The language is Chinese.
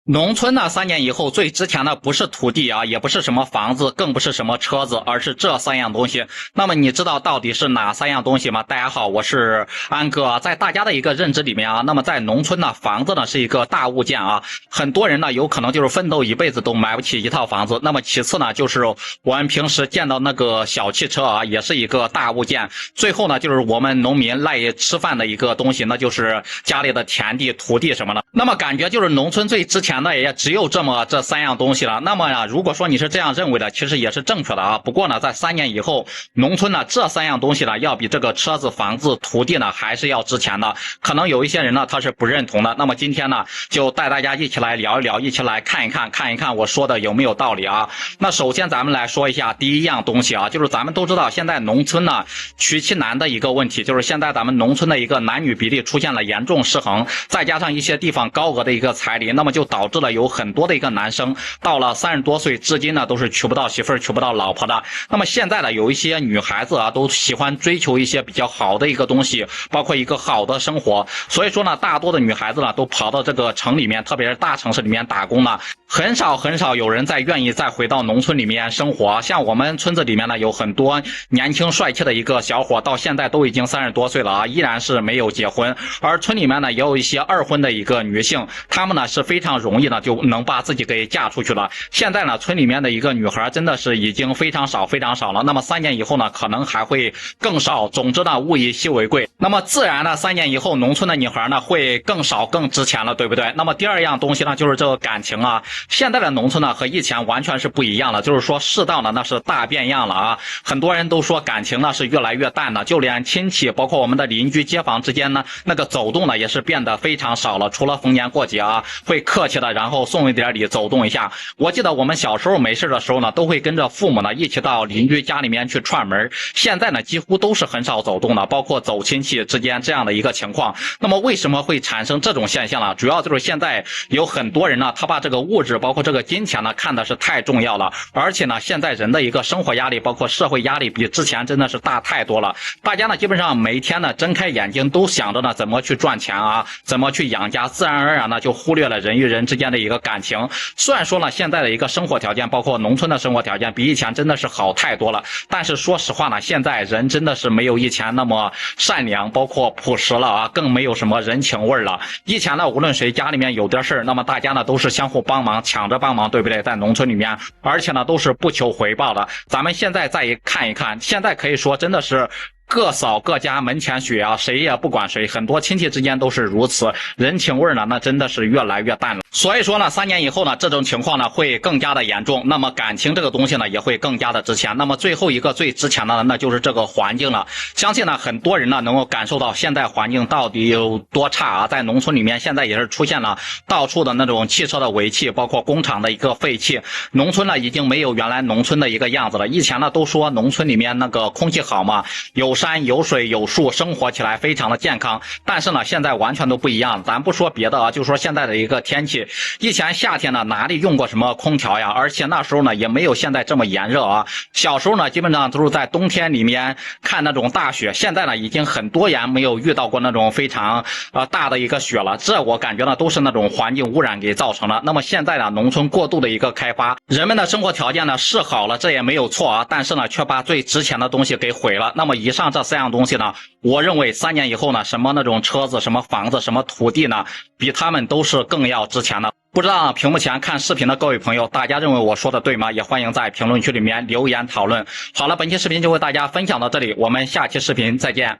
农村呢，3年以后最值钱的不是土地啊，也不是什么房子，更不是什么车子，而是这3样东西。那么你知道到底是哪3样东西吗？大家好，我是安哥。在大家的一个认知里面啊，那么在农村呢，房子呢是一个大物件啊，很多人呢有可能就是奋斗一辈子都买不起一套房子。那么其次呢，就是我们平时见到那个小汽车啊，也是一个大物件。最后呢，就是我们农民赖以吃饭的一个东西，那就是家里的田地、土地什么的。那么感觉就是农村最值钱的也只有这3样东西了。那么呢，如果说你是这样认为的，其实也是正确的啊。不过呢，在3年以后，农村呢这3样东西呢，要比这个车子、房子、土地呢还是要值钱的。可能有一些人呢他是不认同的。那么今天呢，就带大家一起来聊一聊，一起来看一看我说的有没有道理啊。那首先咱们来说一下第一样东西啊，就是咱们都知道现在农村呢娶妻难的一个问题，就是现在咱们农村的一个男女比例出现了严重失衡，再加上一些地方高额的一个彩礼，那么就导致了有很多的一个男生到了30多岁至今呢都是娶不到媳妇儿、娶不到老婆的。那么现在呢有一些女孩子啊都喜欢追求一些比较好的一个东西，包括一个好的生活，所以说呢大多的女孩子呢都跑到这个城里面，特别是大城市里面打工呢，很少有人愿意再回到农村里面生活。像我们村子里面呢有很多年轻帅气的一个小伙，到现在都已经30多岁了啊，依然是没有结婚。而村里面呢也有一些二婚的一个女性，她们呢是非常容易呢就能把自己给嫁出去了。现在呢村里面的一个女孩真的是已经非常少了，那么3年以后呢可能还会更少。总之呢物以稀为贵，那么自然呢3年以后农村的女孩呢会更少更值钱了，对不对？那么第二样东西呢就是这个感情啊，现在的农村呢和以前完全是不一样了，就是说世道呢那是大变样了啊。很多人都说感情呢是越来越淡了，就连亲戚包括我们的邻居街坊之间呢那个走动呢也是变得非常少了，除了逢年过节啊会客气的然后送一点礼走动一下。我记得我们小时候没事的时候呢都会跟着父母呢一起到邻居家里面去串门，现在呢几乎都是很少走动的，包括走亲戚之间这样的一个情况。那么为什么会产生这种现象呢？主要就是现在有很多人呢他把这个物质包括这个金钱呢看的是太重要了，而且呢现在人的一个生活压力包括社会压力比之前真的是大太多了。大家呢基本上每天呢睁开眼睛都想着呢怎么去赚钱啊，怎么去养家，自然而然呢就忽略了人与人之间的一个感情。虽然说呢现在的一个生活条件包括农村的生活条件比以前真的是好太多了，但是说实话呢现在人真的是没有以前那么善良包括朴实了啊，更没有什么人情味了。以前呢无论谁家里面有点事儿，那么大家呢都是相互帮忙抢着帮忙，对不对？在农村里面，而且呢都是不求回报的。咱们现在再看一看，现在可以说真的是各扫各家门前雪啊，谁也不管谁，很多亲戚之间都是如此，人情味呢那真的是越来越淡了。所以说呢3年以后呢这种情况呢会更加的严重，那么感情这个东西呢也会更加的值钱。那么最后一个最值钱的呢那就是这个环境了。相信呢很多人呢能够感受到现在环境到底有多差啊，在农村里面现在也是出现了到处的那种汽车的尾气，包括工厂的一个废气，农村呢已经没有原来农村的一个样子了。以前呢都说农村里面那个空气好嘛，有山有水有树，生活起来非常的健康，但是呢现在完全都不一样。咱不说别的啊，就说现在的一个天气，以前夏天呢哪里用过什么空调呀，而且那时候呢也没有现在这么炎热啊。小时候呢基本上都是在冬天里面看那种大雪，现在呢已经很多年没有遇到过那种非常大的一个雪了，这我感觉呢都是那种环境污染给造成的。那么现在呢农村过度的一个开发，人们的生活条件呢是好了，这也没有错啊，但是呢却把最值钱的东西给毁了。那么以上这3样东西呢，我认为3年以后呢，什么那种车子、什么房子、什么土地呢，比他们都是更要值钱的。不知道屏幕前看视频的各位朋友，大家认为我说的对吗？也欢迎在评论区里面留言讨论。好了，本期视频就为大家分享到这里，我们下期视频再见。